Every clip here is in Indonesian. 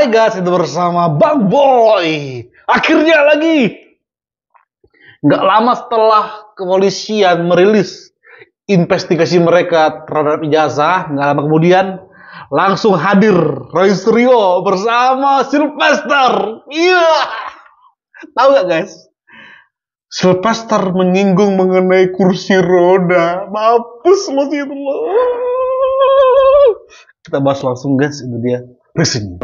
Hai guys, itu bersama Bang Boy. Akhirnya lagi. Nggak lama setelah kepolisian merilis investigasi mereka terhadap Ijazah, nggak lama kemudian langsung hadir Roy Suryo bersama Sylvester. Iya. Tahu nggak guys? Sylvester menyinggung mengenai kursi roda. Mampus lo sih itu lo. Kita bahas langsung guys, itu dia. Listen.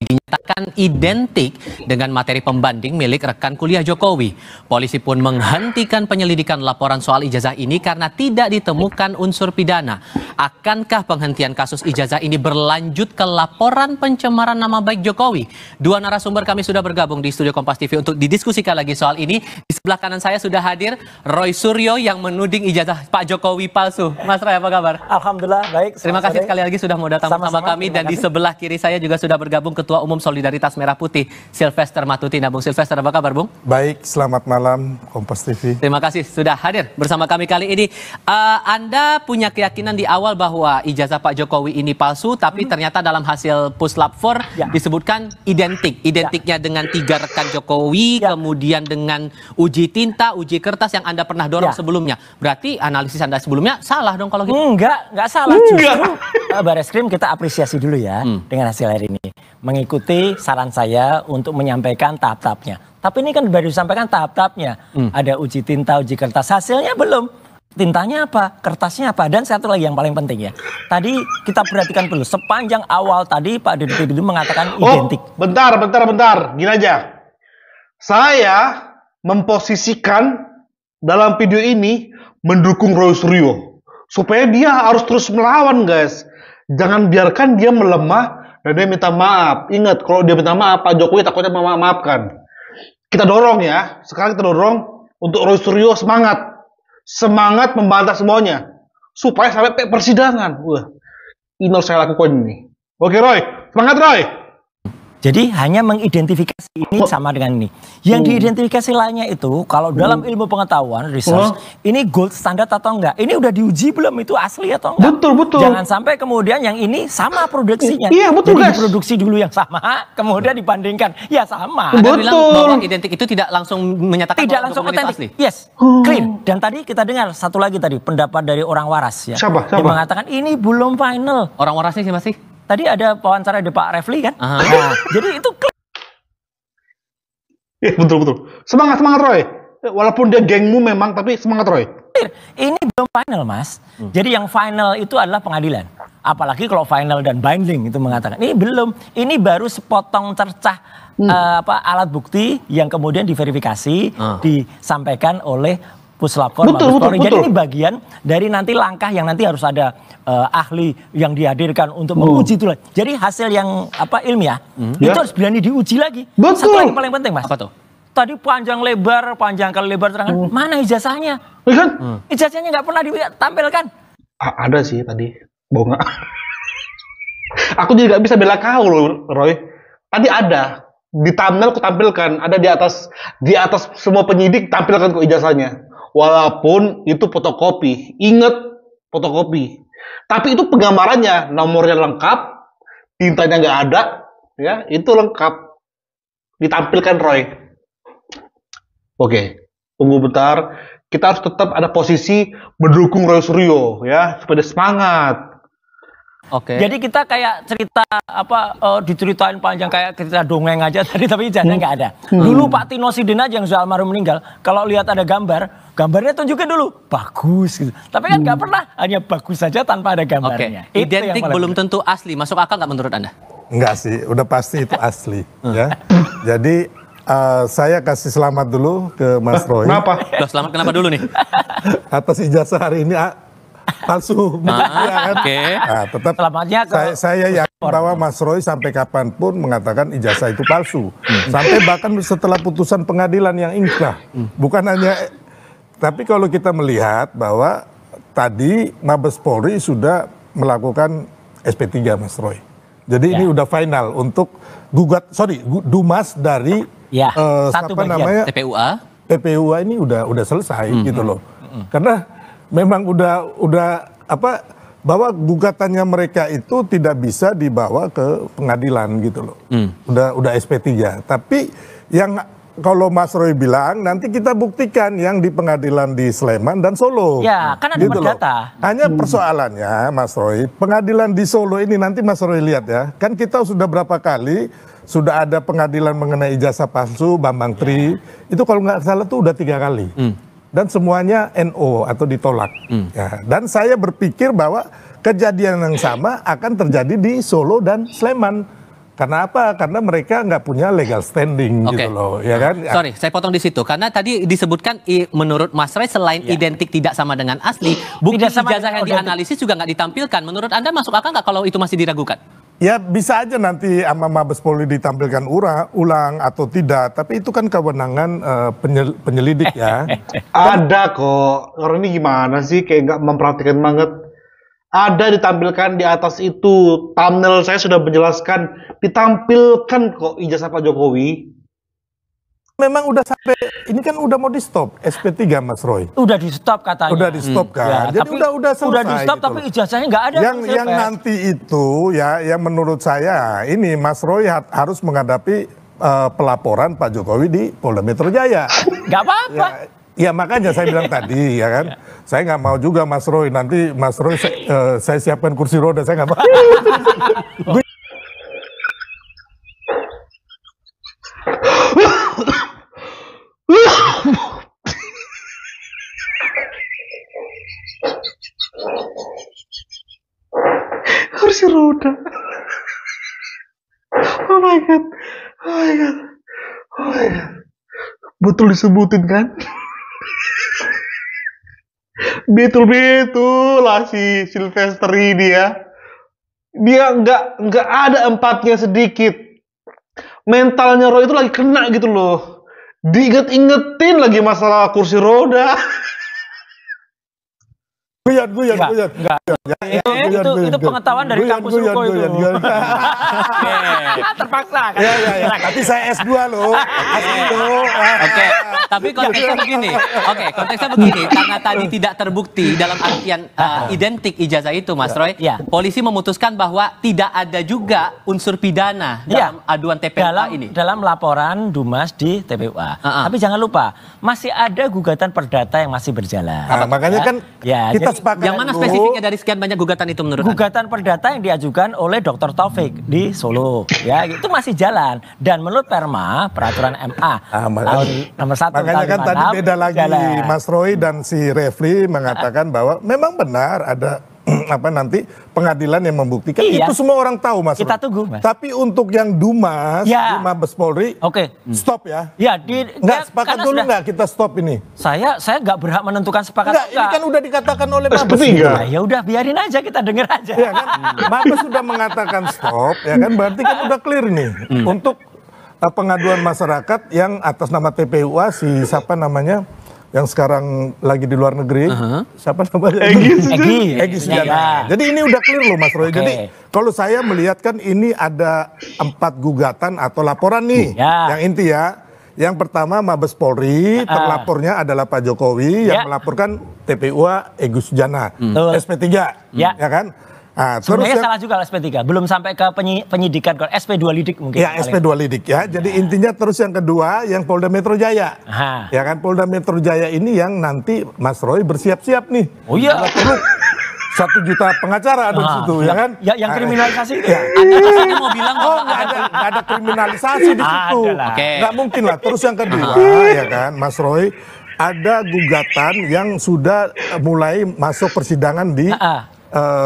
Dinyatakan identik dengan materi pembanding milik rekan kuliah Jokowi. Polisi pun menghentikan penyelidikan laporan soal ijazah ini karena tidak ditemukan unsur pidana. Akankah penghentian kasus ijazah ini berlanjut ke laporan pencemaran nama baik Jokowi? Dua narasumber kami sudah bergabung di studio Kompas TV untuk didiskusikan lagi soal ini. Di sebelah kanan saya sudah hadir Roy Suryo yang menuding ijazah Pak Jokowi palsu. Mas Roy, apa kabar? Alhamdulillah, baik. Terima kasih sekali lagi sudah mau datang bersama kami. Dan di sebelah kiri saya juga sudah bergabung Ketua Umum Solidaritas Merah Putih, Sylvester Matutina. Bung Sylvester, apa kabar, Bung? Baik, selamat malam Kompas TV. Terima kasih sudah hadir bersama kami kali ini. Anda punya keyakinan di awal bahwa ijazah Pak Jokowi ini palsu, tapi ternyata dalam hasil Puslap 4 disebutkan identik. Identiknya dengan 3 rekan Jokowi, kemudian dengan uji tinta, uji kertas yang Anda pernah dorong sebelumnya. Berarti analisis Anda sebelumnya salah dong kalau gitu? Enggak salah. Justru Bareskrim kita apresiasi dulu ya dengan hasil hari ini. Mengikuti saran saya untuk menyampaikan tahap-tahapnya. Tapi ini kan baru disampaikan tahap-tahapnya. Ada uji tinta, uji kertas. Hasilnya belum. Tintanya apa? Kertasnya apa? Dan satu lagi yang paling penting ya. Tadi kita perhatikan dulu. Sepanjang awal tadi Pak Dirut itu mengatakan identik. Bentar. Gini aja. Saya memposisikan dalam video ini mendukung Roy Suryo. Supaya dia harus terus melawan guys. Jangan biarkan dia melemah dan dia minta maaf. Ingat, kalau dia minta maaf, Pak Jokowi takutnya memaafkan. Kita dorong ya. Sekarang kita dorong untuk Roy Suryo semangat. Semangat membantah semuanya. Supaya sampai persidangan. Wah, ini harus saya lakukan ini. Oke Roy, semangat Roy. Jadi hanya mengidentifikasi ini sama dengan ini. Yang diidentifikasi lainnya itu kalau dalam ilmu pengetahuan research ini gold standard atau enggak? Ini udah diuji belum itu asli atau enggak? Betul. Jangan sampai kemudian yang ini sama produksinya. Iya betul jadi guys. diproduksi dulu yang sama, kemudian dibandingkan ya sama. Anda bilang bahwa identik itu tidak langsung menyatakan tidak bahwa langsung dokumen itu otentik. asli? Yes, clean. Dan tadi kita dengar satu lagi tadi pendapat dari orang waras ya. Siapa? Dia mengatakan ini belum final. Orang warasnya siapa sih? Tadi ada wawancara di Pak Refli kan? Nah, jadi itu clean. Iya betul. Semangat Roy. Walaupun dia gengmu memang, tapi semangat Roy. Ini belum final mas. Jadi yang final itu adalah pengadilan. Apalagi kalau final dan binding itu mengatakan ini belum. Ini baru sepotong cercah alat bukti yang kemudian diverifikasi, disampaikan oleh Puslap 4. Betul. Jadi ini bagian dari nanti langkah yang nanti harus ada ahli yang dihadirkan untuk menguji itu. Jadi hasil yang ilmiah itu harus berani diuji lagi. Betul. Satu lagi paling penting mas. Apa tuh? Tadi panjang kali lebar terangkan. Mana ijazahnya? Ijazahnya nggak pernah ditampilkan. Ada sih tadi. Bohong. Aku juga nggak bisa bela kau loh, Roy. Tadi ada di thumbnail aku tampilkan. Ada di atas semua penyidik tampilkan kok ijazahnya. Walaupun itu fotokopi. Ingat fotokopi. Tapi itu penggambarannya, nomornya lengkap, tintanya nggak ada, ya itu lengkap. Ditampilkan Roy. Oke, tunggu bentar. Kita harus tetap ada posisi mendukung Roy Suryo ya, supaya dia semangat. Oke. Jadi kita kayak cerita diceritain panjang kayak cerita dongeng aja tadi, tapi ijazahnya nggak ada. Dulu Pak Tino Sidin aja yang sudah almarhum meninggal, kalau lihat ada gambarnya tunjukin dulu bagus gitu. Tapi kan nggak pernah, hanya bagus saja tanpa ada gambarnya. Identik belum tentu asli. Masuk akal nggak menurut Anda? Enggak sih, udah pasti itu asli. Ya. Jadi saya kasih selamat dulu ke Mas Roy. Kenapa? Selamat kenapa dulu nih? Atas ijazah hari ini palsu. Nah, tetap saya yakin bahwa Mas Roy sampai kapanpun mengatakan ijazah itu palsu. Sampai bahkan setelah putusan pengadilan yang ingkrah. Bukan hanya, tapi kalau kita melihat bahwa tadi Mabes Polri sudah melakukan SP3 Mas Roy. Jadi ini udah final untuk Dumas dari TPUA ini udah selesai gitu loh. Karena memang udah bahwa gugatannya mereka itu tidak bisa dibawa ke pengadilan gitu loh. Udah SP3. Tapi yang kalau Mas Roy bilang nanti kita buktikan yang di pengadilan di Sleman dan Solo. Ya, kan ada gitu perdata. Hanya persoalannya Mas Roy, pengadilan di Solo ini nanti Mas Roy lihat ya. Kan kita sudah berapa kali sudah ada pengadilan mengenai ijazah palsu Bambang Tri. Itu kalau nggak salah tuh udah 3 kali. Dan semuanya NO atau ditolak. Ya, dan saya berpikir bahwa kejadian yang sama akan terjadi di Solo dan Sleman. Karena apa? Karena mereka nggak punya legal standing gitu loh, ya kan? Sorry, saya potong di situ. Karena tadi disebutkan menurut Mas Roy selain identik tidak sama dengan asli, bukti ijazah yang dianalisis juga nggak ditampilkan. Menurut Anda masuk akal nggak kalau itu masih diragukan? Ya bisa aja nanti sama Mabes Polri ditampilkan ulang atau tidak. Tapi itu kan kewenangan penyelidik ya. Ada kok. Orang ini gimana sih? Kayak nggak memperhatikan banget. Ada ditampilkan di atas itu. Thumbnail saya sudah menjelaskan. Ditampilkan kok ijazah Pak Jokowi. Memang udah sampai, ini kan udah mau di stop SP3 Mas Roy. Udah di stop katanya. Udah di stop kan. Ya, jadi udah selesai. Udah di stop gitu tapi loh. ijazahnya nggak ada. Yang nanti itu ya, yang menurut saya ini Mas Roy harus menghadapi pelaporan Pak Jokowi di Polda Metro Jaya. Nggak apa-apa. Ya makanya saya bilang tadi ya kan, saya nggak mau juga Mas Roy, nanti Mas Roy saya siapkan kursi roda, saya nggak mau. Kursi roda. Oh my god. Oh my god. Oh my god. Betul disebutin kan? Betul lah si Sylvester ini ya. Dia nggak ada empatnya sedikit. Mentalnya Roy itu lagi kena gitu loh. Diinget-ingetin lagi masalah kursi roda. Guyon. Itu pengetahuan dari kampus Ruko itu. Terpaksa kan. Ya. Tapi saya S2 loh. Oke, tapi konteksnya begini. Konteksnya begini. Karena tadi tidak terbukti dalam artian identik ijazah itu, Mas Roy. Polisi memutuskan bahwa tidak ada juga unsur pidana dalam aduan TPUA ini. Dalam laporan Dumas di TPUA. Tapi jangan lupa, masih ada gugatan perdata yang masih berjalan. Makanya kan kita sepakat. Yang mana spesifiknya dari sekian banyak gugatan itu menurut Anda? Gugatan perdata yang diajukan oleh Dr. Taufik di Solo. Ya, itu masih jalan. Dan menurut Perma, peraturan MA tahun nomor 1 makanya kan tadi beda lagi jalan. Mas Roy dan si Refli mengatakan bahwa memang benar ada nanti pengadilan yang membuktikan. Itu semua orang tahu Mas Kita Roy. tunggu Mas. Tapi untuk yang Dumas, Mabes Polri stop ya. Nggak sepakat dulu nggak kita stop ini? Saya nggak berhak menentukan sepakat. Nggak, ini kan udah dikatakan oleh Mabes. Ya udah biarin aja, kita dengar aja. Ya kan? Mabes sudah mengatakan stop, ya kan? Berarti kan udah clear nih untuk pengaduan masyarakat yang atas nama TPUA siapa namanya? Yang sekarang lagi di luar negeri, siapa namanya? Egy Sujana. Jadi ini udah clear loh Mas Roy. Jadi kalau saya melihat kan ini ada 4 gugatan atau laporan nih. Yang inti ya, yang pertama Mabes Polri, terlapornya adalah Pak Jokowi yang melaporkan TPUA Egy Sujana, SP3, ya kan? Nah, sebenarnya salah juga SP3, belum sampai ke penyidikan, SP2 lidik mungkin. Ya SP2 lidik ya, jadi intinya terus yang kedua yang Polda Metro Jaya. Ya kan, Polda Metro Jaya ini yang nanti Mas Roy bersiap-siap nih. Oh iya. Perlu 1 juta pengacara ada di situ ya kan. Yang kriminalisasi itu. Anda mau bilang nggak ada kriminalisasi di situ. Nggak mungkin lah. Terus yang kedua ya kan Mas Roy, ada gugatan yang sudah mulai masuk persidangan di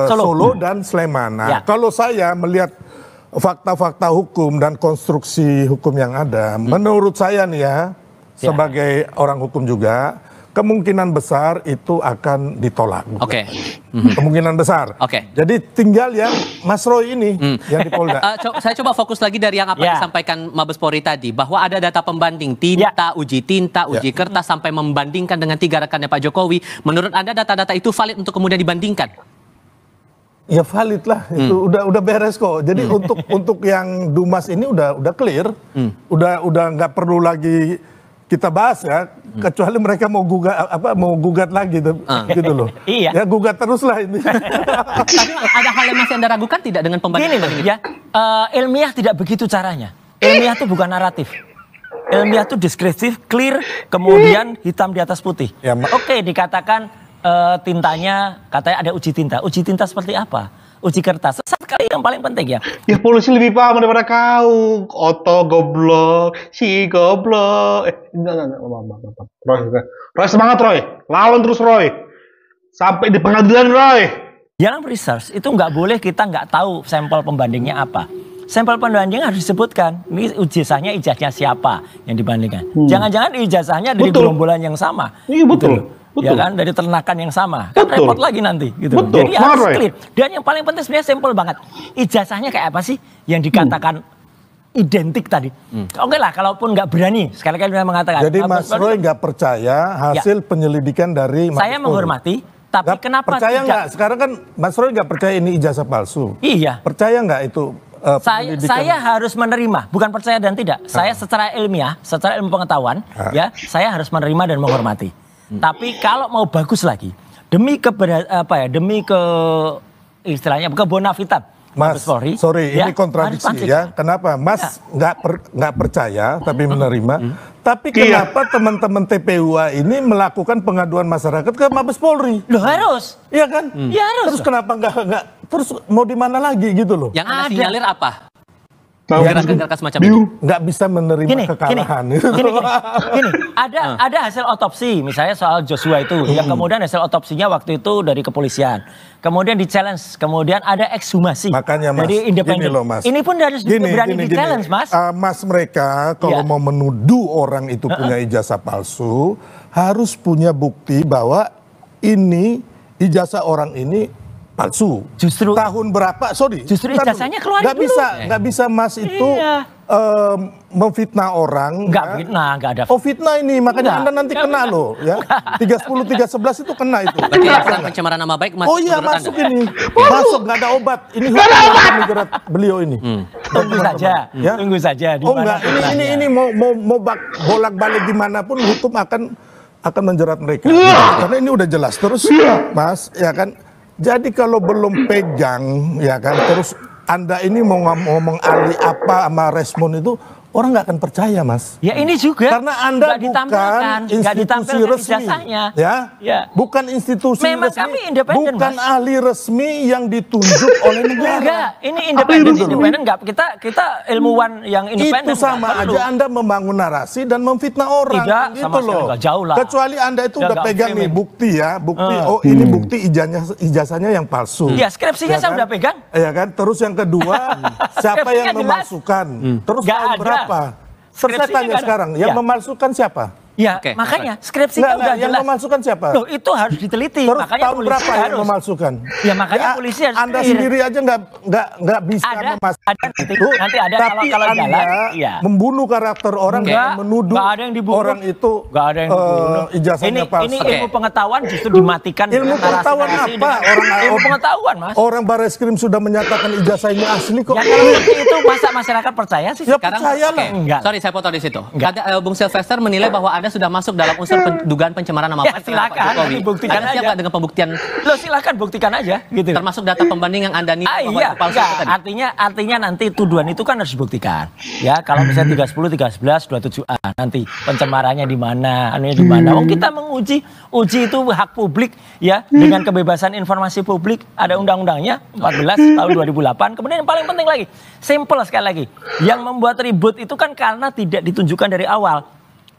Solo dan Sleman. Nah, kalau saya melihat fakta-fakta hukum dan konstruksi hukum yang ada, menurut saya nih ya, sebagai orang hukum juga, kemungkinan besar itu akan ditolak. Kemungkinan besar. Jadi tinggal yang Mas Roy ini yang di Polda. Saya coba fokus lagi dari yang apa yang disampaikan Mabes Polri tadi, bahwa ada data pembanding tinta, uji kertas sampai membandingkan dengan 3 rekannya Pak Jokowi. Menurut Anda data-data itu valid untuk kemudian dibandingkan? Ya valid lah, itu udah beres kok. Jadi untuk yang Dumas ini udah clear, udah nggak perlu lagi kita bahas ya, kecuali mereka mau gugat lagi gitu loh. Iya. Ya gugat terus lah ini. Tapi ada hal yang masih Anda ragukan tidak dengan pembandingan ini? Ya, ilmiah tidak begitu caranya. Ilmiah itu bukan naratif. Ilmiah itu deskriptif, clear, kemudian hitam di atas putih. Ya, Oke, dikatakan tintanya, katanya ada uji tinta. Uji tinta seperti apa? Uji kertas. Sekali yang paling penting ya. Ya polisi lebih paham daripada kau. Oto goblok, si goblok. Enggak. Roy semangat Roy. Lawan terus Roy. Sampai di pengadilan Roy. Dalam research itu nggak boleh kita nggak tahu sampel pembandingnya apa. Sampel pembanding harus disebutkan. Ini ijazahnya siapa yang dibandingkan. Jangan-jangan ijazahnya dari gerombolan yang sama. Iya betul. Gitu. Ya kan, dari ternakan yang sama. Kan repot lagi nanti gitu. Betul. Jadi harus clear. Dan yang paling penting sebenarnya simpel banget. Ijazahnya kayak apa sih yang dikatakan identik tadi? Oke lah, kalaupun nggak berani, sekali-kali mengatakan. Jadi Mas Roy nggak percaya hasil penyelidikan dari Mabes Saya menghormati, tapi kenapa percaya tidak? nggak? Sekarang kan Mas Roy nggak percaya ini ijazah palsu. Iya. Percaya nggak itu? Saya harus menerima, bukan percaya dan tidak. Saya secara ilmiah, secara ilmu pengetahuan, ya, saya harus menerima dan menghormati. Tapi kalau mau bagus lagi, demi istilahnya kebonafitan Mas, Polri, sorry, ya, ini kontradiksi ya. Kenapa? Mas nggak percaya tapi menerima. Tapi kenapa teman-teman TPUA ini melakukan pengaduan masyarakat ke Mabes Polri? Loh harus, iya kan? Ya harus. Terus kenapa nggak? Terus mau di mana lagi gitu loh? Yang Anda sinyalir apa? Tahu Gerakan-gerakan semacam ini. Nggak bisa menerima kekalahan. Gini, ada hasil otopsi, misalnya soal Joshua itu, yang kemudian hasil otopsinya waktu itu dari kepolisian, kemudian di challenge, kemudian ada ekshumasi Makanya, Mas, dari independen. gini loh, Mas. Ini pun harus berani di challenge, Mas. Mas mereka kalau mau menuduh orang itu punya ijazah palsu, harus punya bukti bahwa ini ijazah orang ini palsu. Justru tahun berapa? Sorry. Justru ijazahnya keluar dulu. Nggak bisa Mas itu memfitnah orang. Nggak fitnah, nggak ada. Oh fitnah ini, makanya Anda nanti kena loh, ya. 310, 311 itu kena itu. Berarti laporan pencemaran nama baik masuk. Oh iya masuk Anda. ini, masuk nggak ada obat. Ini hukum yang kami jerat beliau ini. Tunggu saja, Ya? tunggu saja. Oh enggak, ini mau bolak-balik dimanapun hukum akan menjerat mereka. Karena ini udah jelas terus, Mas, ya kan. Jadi kalau belum pegang, ya kan, terus Anda ini mau ngomong ahli apa sama respon itu, orang nggak akan percaya, Mas. Ya ini juga. Karena Anda bukan institusi resmi, ya, bukan institusi Memang resmi, kami independen, bukan Mas. ahli resmi yang ditunjuk oleh negara. Enggak, ini independen enggak. Kita ilmuwan yang independen. Itu sama aja Anda membangun narasi dan memfitnah orang. Tidak, gitu sama sekali loh. enggak, jauh lah. Kecuali Anda itu udah Enggak pegang nih framing. bukti ya, oh ini bukti ijazahnya yang palsu. Ya, skripsinya saya udah pegang. Ya kan, terus yang kedua siapa yang Skripsinya jelas. memasukkan? Terus Nggak tahun ada. berapa? Terus saya Skripsinya tanya nggak ada. sekarang, yang Ya. memalsukan siapa? Ya, Oke, makanya skripsinya udah yang jelas. memalsukan siapa? Loh, itu harus diteliti. Terus Makanya tahun polisi berapa yang harus. memalsukan? Ya, makanya polisi harus Anda clear. sendiri aja nggak bisa Ada memasukkan nanti, itu. nanti ada tapi kalau Anda jalan, iya. membunuh karakter orang Enggak, dan menuduh nggak ada yang dibunuh. orang itu Nggak ada yang dibunuh. ijazahnya palsu. Ini Oke. ilmu pengetahuan justru dimatikan. Ilmu dengan pengetahuan narasi-narasi apa? dengan ilmu pengetahuan, Mas. Orang Barreskrim sudah menyatakan ijazahnya asli kok. Ya kalau seperti itu masa masyarakat percaya sih? Ya Sekarang, percayalah. oke. Enggak. Sorry, saya potong di situ. Enggak. Ada Bung Sylvester menilai bahwa Anda sudah masuk dalam unsur dugaan pencemaran nama Ya, baik terhadap Pak silakan, Jokowi. dibuktikan Anda siap aja. nggak dengan pembuktian, Lo silakan buktikan aja, gitu. termasuk data pembanding yang Anda nilai bahwa Iya, itu palsu enggak. itu tadi? Artinya nanti tuduhan itu kan harus dibuktikan. Ya, kalau misalnya 310, 311, 27A nanti pencemarannya di mana, anunya di mana. Kita menguji itu hak publik ya, dengan kebebasan informasi publik, ada undang-undangnya 14 tahun 2008. Kemudian yang paling penting lagi, simple sekali lagi. Yang membuat ribut itu kan karena tidak ditunjukkan dari awal.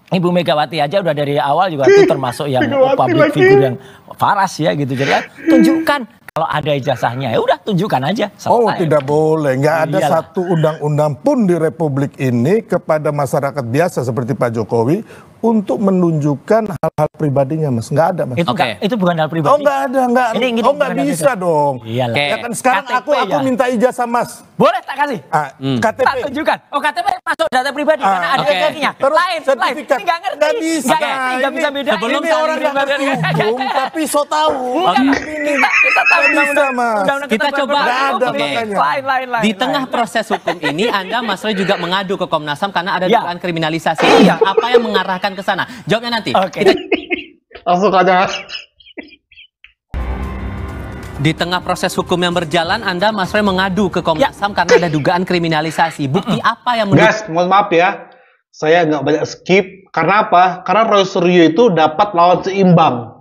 Ibu Megawati aja udah dari awal juga itu termasuk yang public figure yang waras ya gitu. Jadi ya, tunjukkan kalau ada ijazahnya, ya udah tunjukkan aja. Oh Selesai. tidak boleh, nggak ada Iyalah. satu undang-undang pun di Republik ini kepada masyarakat biasa seperti Pak Jokowi untuk menunjukkan hal-hal pribadinya, Mas. Nggak ada, Mas. Itu bukan hal pribadi. Oh nggak ada, nggak. Ini Oh nggak bukan hal bisa pribadi. dong. Iyalah. Oke. Ya kan sekarang KTP aku ya. minta ijazah, Mas. Boleh tak kasih? KTP. Tak tunjukkan. Oh KTP masuk data pribadi karena ada oke. ijazahnya. Terus Lain. sertifikat. Ini nggak ngerti. Nggak bisa. Nggak bisa beda. sebelum Ini orang nggak ngerti hukum, tapi so tahu. Kita tahu Nggak bisa, Mas. undang-undang Kita coba. Nggak ada Oke. makanya. Lain. Di tengah proses hukum ini, Anda, Mas Roy, juga mengadu ke Komnas HAM karena ada Ya. dugaan kriminalisasi. Iya. Apa yang mengarahkan akan ke sana. Jawabnya nanti. Oke. Langsung aja. Di tengah proses hukum yang berjalan, Anda, Mas Roy, mengadu ke Komnas HAM karena ada dugaan kriminalisasi. Bukti apa yang Guys, mohon maaf ya. Saya nggak banyak skip. Karena apa? Karena Roy Suryo itu dapat lawan seimbang.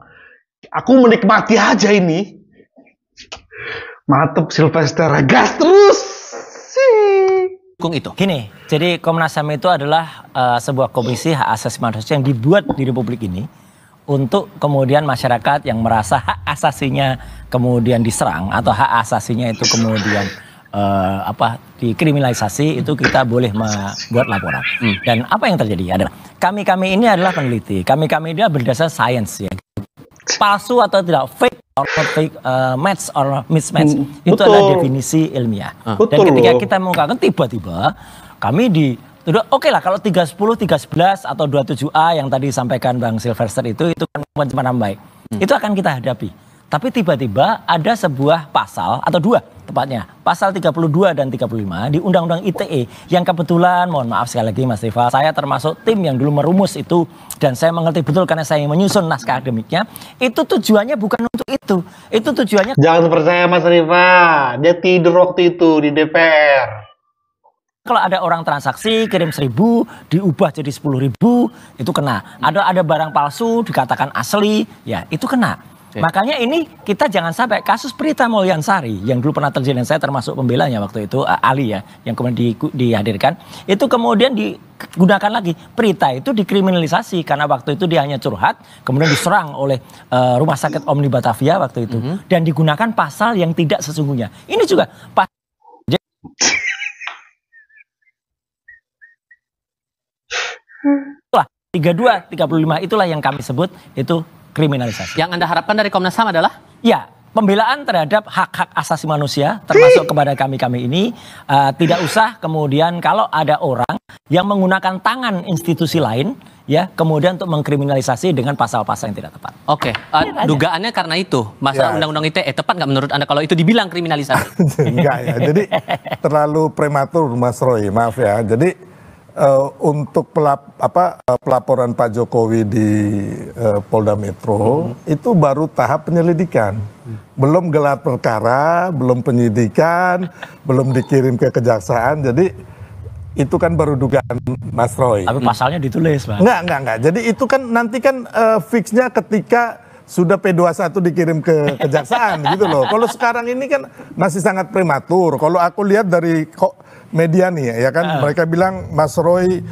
Aku menikmati aja ini. Mantap Sylvester. Gas terus. itu? Gini, jadi Komnas HAM itu adalah sebuah komisi hak asasi manusia yang dibuat di Republik ini untuk kemudian masyarakat yang merasa hak asasinya kemudian diserang atau hak asasinya itu kemudian dikriminalisasi, itu kita boleh membuat laporan. Dan apa yang terjadi adalah kami ini adalah peneliti, kami ini berdasar sains ya. Palsu atau tidak, fake or not fake, match or mismatch, itu adalah definisi ilmiah. Dan ketika kita mengungkapkan, tiba-tiba kami oke lah kalau 310, 311 atau 27A yang tadi disampaikan Bang Sylvester itu kan pencemaran baik. Itu akan kita hadapi. Tapi tiba-tiba ada sebuah pasal atau dua tepatnya, pasal 32 dan 35 di Undang-Undang ITE yang kebetulan, mohon maaf sekali lagi Mas Rifa, saya termasuk tim yang dulu merumus itu dan saya mengerti betul karena saya menyusun naskah akademiknya. Itu tujuannya bukan untuk itu. Itu tujuannya. Jangan percaya Mas Rifa, dia tidur waktu itu di DPR. Kalau ada orang transaksi kirim 1.000 diubah jadi 10.000 itu kena. Ada barang palsu dikatakan asli, ya itu kena. Makanya ini kita jangan sampai kasus Prita Mulyansari yang dulu pernah terjadi, dan saya termasuk pembelanya waktu itu, Ali ya, yang kemudian dihadirkan, itu kemudian digunakan lagi. Prita itu dikriminalisasi karena waktu itu dia hanya curhat, kemudian diserang oleh Rumah Sakit Omni Batavia waktu itu, dan digunakan pasal yang tidak sesungguhnya. Ini juga pasal 32, 35 itulah yang kami sebut itu kriminalisasi. Yang Anda harapkan dari Komnas HAM adalah? Ya, pembelaan terhadap hak-hak asasi manusia, termasuk kepada kami ini, tidak usah kemudian kalau ada orang yang menggunakan tangan institusi lain, ya, kemudian untuk mengkriminalisasi dengan pasal-pasal yang tidak tepat. Oke, dugaannya karena itu, masalah Undang-Undang ITE, tepat nggak menurut Anda kalau itu dibilang kriminalisasi? Enggak ya, jadi terlalu prematur Mas Roy, maaf ya. Jadi untuk pelaporan Pak Jokowi di Polda Metro itu baru tahap penyelidikan, belum gelar perkara, belum penyidikan, belum dikirim ke kejaksaan. Jadi itu kan baru dugaan Mas Roy. Tapi pasalnya ditulis, Pak. Enggak. Jadi itu kan nanti kan fixnya ketika sudah P21 dikirim ke kejaksaan gitu loh. Kalau sekarang ini kan masih sangat prematur. Kalau aku lihat dari media nih ya kan, mereka bilang Mas Roy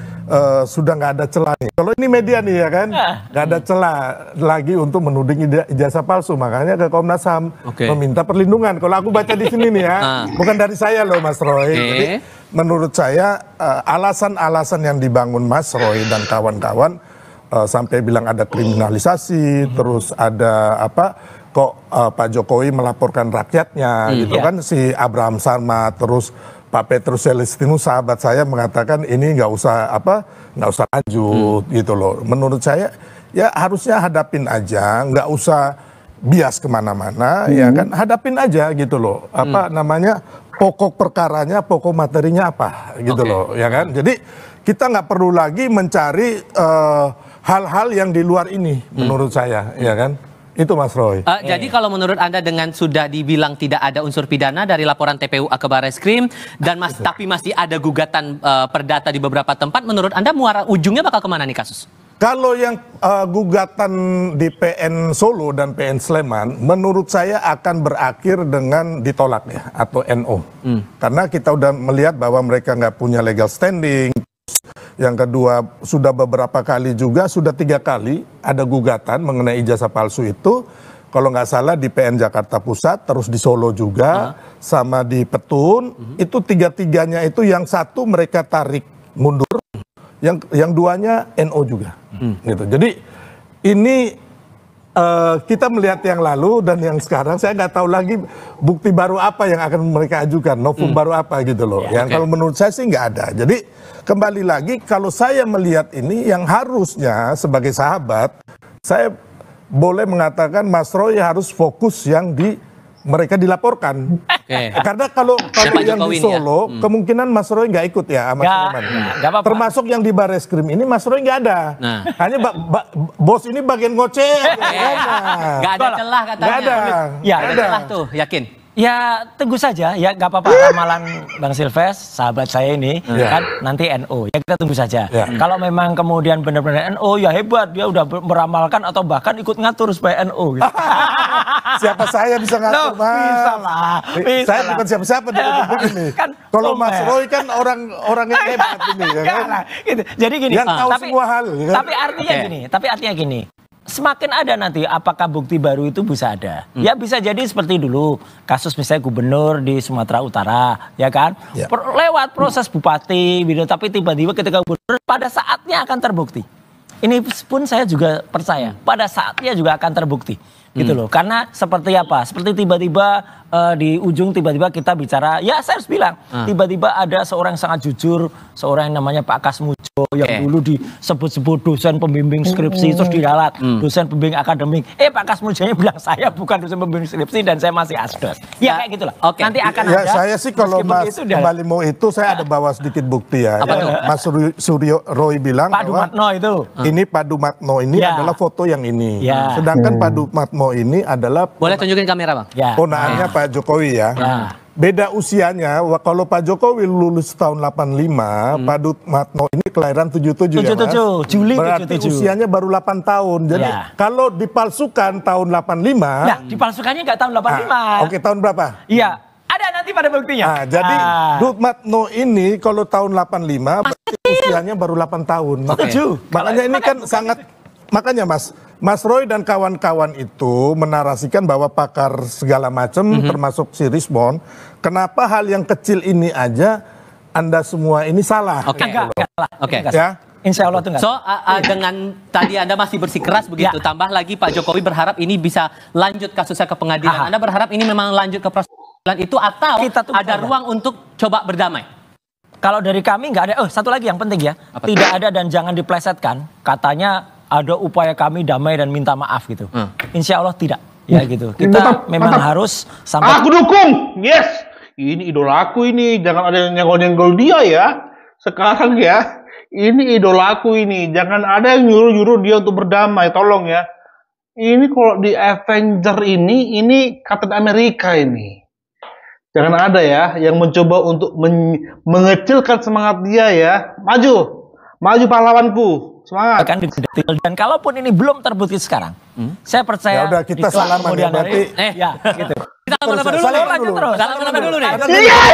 sudah nggak ada celah nih. Kalau ini media nih ya kan, nggak ada celah lagi untuk menuding ijazah palsu. Makanya ke Komnas HAM meminta perlindungan. Kalau aku baca di sini nih ya, bukan dari saya loh Mas Roy. Jadi menurut saya alasan-alasan yang dibangun Mas Roy dan kawan-kawan sampai bilang ada kriminalisasi, terus ada Pak Jokowi melaporkan rakyatnya gitu kan, si Abraham Sarma, terus Pak Petrus Celestinus sahabat saya mengatakan ini nggak usah lanjut gitu loh. Menurut saya ya harusnya hadapin aja, nggak usah bias kemana-mana, ya kan, hadapin aja gitu loh. Pokok perkaranya, pokok materinya apa gitu loh, ya kan. Jadi kita nggak perlu lagi mencari hal-hal yang di luar ini, menurut saya, ya kan. Itu Mas Roy. Jadi kalau menurut Anda dengan sudah dibilang tidak ada unsur pidana dari laporan TPU ke Barreskrim dan tapi masih ada gugatan perdata di beberapa tempat, menurut Anda muara ujungnya bakal kemana nih kasus? Kalau yang gugatan di PN Solo dan PN Sleman, menurut saya akan berakhir dengan ditolak ya, atau NO. Karena kita udah melihat bahwa mereka nggak punya legal standing. Yang kedua, sudah beberapa kali juga, sudah 3 kali ada gugatan mengenai ijazah palsu itu. Kalau nggak salah di PN Jakarta Pusat, terus di Solo juga, sama di Petun. Itu 3-tiganya itu yang satu mereka tarik mundur, yang duanya NO juga. Gitu. Jadi ini kita melihat yang lalu dan yang sekarang, saya nggak tahu lagi bukti baru apa yang akan mereka ajukan, novum baru apa gitu loh. Yang kalau menurut saya sih nggak ada. Jadi kembali lagi, kalau saya melihat ini yang harusnya sebagai sahabat, saya boleh mengatakan Mas Roy harus fokus yang di mereka dilaporkan. Karena kalau yang di Solo, kemungkinan Mas Roy nggak ikut ya sama Sulaiman. Termasuk yang di Bareskrim ini Mas Roy nggak ada. Hanya bos ini bagian ngoceh. Nggak ada celah katanya. Nggak ada. Ya, ada celah tuh, yakin. Ya tunggu saja, ya nggak apa-apa ramalan Bang Silves, sahabat saya ini kan nanti NU, ya kita tunggu saja. Kalau memang kemudian benar-benar NU, ya hebat, dia udah meramalkan atau bahkan ikut ngatur supaya NU. Gitu. Siapa saya bisa ngatur, Mas? Bisa lah. Saya bukan siapa-siapa di republik ini. Kan, kalau Mas Roy kan orang yang hebat ini, ya kan? Gitu. Jadi gini, yang tahu semua hal. Ya kan? Tapi artinya gini. Semakin ada nanti apakah bukti baru itu bisa ada. Ya bisa jadi seperti dulu kasus misalnya gubernur di Sumatera Utara, ya kan? Lewat proses bupati, tapi tiba-tiba ketika gubernur pada saatnya akan terbukti. Ini pun saya juga percaya pada saatnya juga akan terbukti. Gitu loh. Karena seperti apa? Seperti tiba-tiba di ujung tiba-tiba kita bicara, ya saya harus bilang, tiba-tiba ada seorang yang sangat jujur, seorang yang namanya Pak Kasmujo yang dulu disebut-sebut dosen pembimbing skripsi, terus diralat dosen pembimbing akademik. Pak Kasmujonya bilang saya bukan dosen pembimbing skripsi dan saya masih asdos. Ya kayak gitulah. Nanti akan ada. Saya sih kalau Mas kembali mau itu saya ada bawa sedikit bukti ya. Mas Suryo Roy bilang Pak Dumatno itu. Ini Pak Dumatno ini adalah foto yang ini. Sedangkan Pak Dumatno ini adalah boleh tunjukin kamera, Bang? Ponaannya Pak Jokowi ya. Beda usianya, kalau Pak Jokowi lulus tahun 85, Pak Dumatno ini kelahiran 77 ya Mas. Juli 77. Berarti usianya baru 8 tahun. Jadi kalau dipalsukan tahun 85. Nah, dipalsukannya nggak tahun 85. Oke, tahun berapa? Iya, ada nanti pada buktinya. Jadi Dumatno ini kalau tahun 85, berarti usianya baru 8 tahun. Makanya ini kan sangat, makanya Mas Roy dan kawan-kawan itu menarasikan bahwa pakar segala macam termasuk si Rismon, kenapa hal yang kecil ini aja Anda semua ini salah. Enggak salah. Ya? Insya Allah itu enggak. So, dengan tadi Anda masih bersikeras begitu, tambah lagi Pak Jokowi berharap ini bisa lanjut kasusnya ke pengadilan. Anda berharap ini memang lanjut ke proses pengadilan itu atau ada ruang untuk coba berdamai? Kalau dari kami nggak ada. Satu lagi yang penting ya, tidak ada dan jangan diplesetkan. Katanya ada upaya kami damai dan minta maaf gitu. Insya Allah tidak. Ya gitu. Kita memang harus sampai. Aku dukung. Yes. Ini idolaku ini. Jangan ada yang nyenggol-nyenggol dia ya. Sekarang ya. Ini idolaku ini. Jangan ada yang nyuruh-nyuruh dia untuk berdamai. Tolong ya. Ini kalau di Avenger ini Captain America ini. Jangan ada ya yang mencoba untuk mengecilkan semangat dia ya. Maju pahlawanku. Semangat. Akan didetil dan kalaupun ini belum terbukti sekarang, saya percaya. Ya udah kita salaman ya berarti. Gitu. Kita salaman dulu. Salaman dulu nih.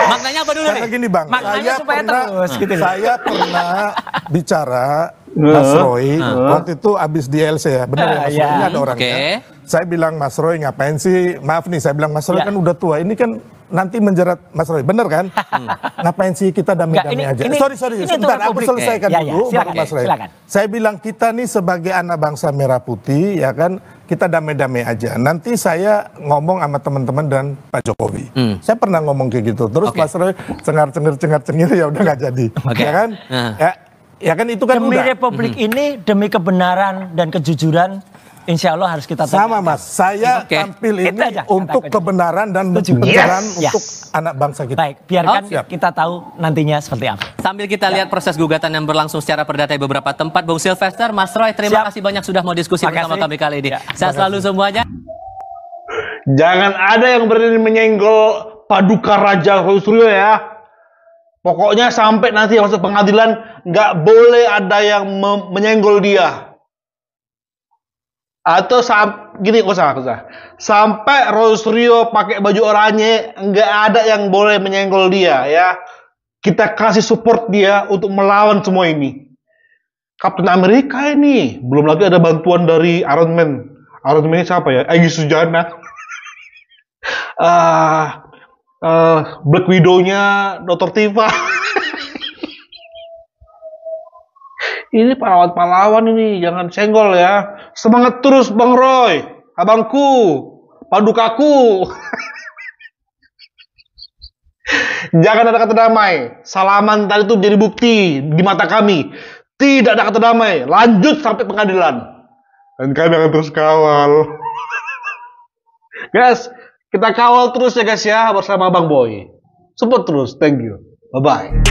Maknanya apa dulu nih? Karena gini Bang, saya pernah bicara Mas Roy waktu itu abis di LC ya, benar ya Mas Roy ini ada orangnya. Saya bilang Mas Roy ngapain sih? Maaf nih, saya bilang Mas Roy kan udah tua. Ini kan nanti menjerat Mas Roy, bener kan? Ngapain sih kita damai-damai aja? Sorry, sebentar aku selesaikan dulu, baru Mas Roy. Saya bilang kita nih sebagai anak bangsa merah putih, ya kan, kita damai-damai aja. Nanti saya ngomong sama teman-teman dan Pak Jokowi. Saya pernah ngomong kayak gitu. Terus Mas Roy cengar-cengir ya udah nggak jadi, ya kan? Ya kan itu kan demi udah. Republik ini, demi kebenaran dan kejujuran. Insya Allah harus kita sama Mas, saya tampil ini untuk kebenaran dan kebenaran untuk anak bangsa kita. Baik, biarkan kita tahu nantinya seperti apa. Sambil kita lihat proses gugatan yang berlangsung secara perdata di beberapa tempat, Bung Sylvester, Mas Roy, terima kasih banyak sudah mau diskusi bersama kami kali ini. Sehat selalu semuanya. Jangan ada yang berani menyenggol Paduka Raja Roy Suryo ya. Pokoknya sampai nanti masuk pengadilan nggak boleh ada yang menyenggol dia. Atau gini, usah. Sampai Roy Suryo pakai baju oranye, nggak ada yang boleh menyenggol dia ya. Kita kasih support dia untuk melawan semua ini. Captain America ini, belum lagi ada bantuan dari Iron Man. Iron Man ini siapa ya? Egy Sujana. Black Widow-nya Dr. Tifa. Ini pahlawan-pahlawan ini, jangan senggol ya. Semangat terus Bang Roy, abangku, padukaku. Jangan ada kata damai. Salaman tadi itu jadi bukti di mata kami. Tidak ada kata damai. Lanjut sampai pengadilan. Dan kami akan terus kawal. Guys, Kita kawal terus ya guys ya bersama Bang Boy. Support terus. Thank you. Bye-bye.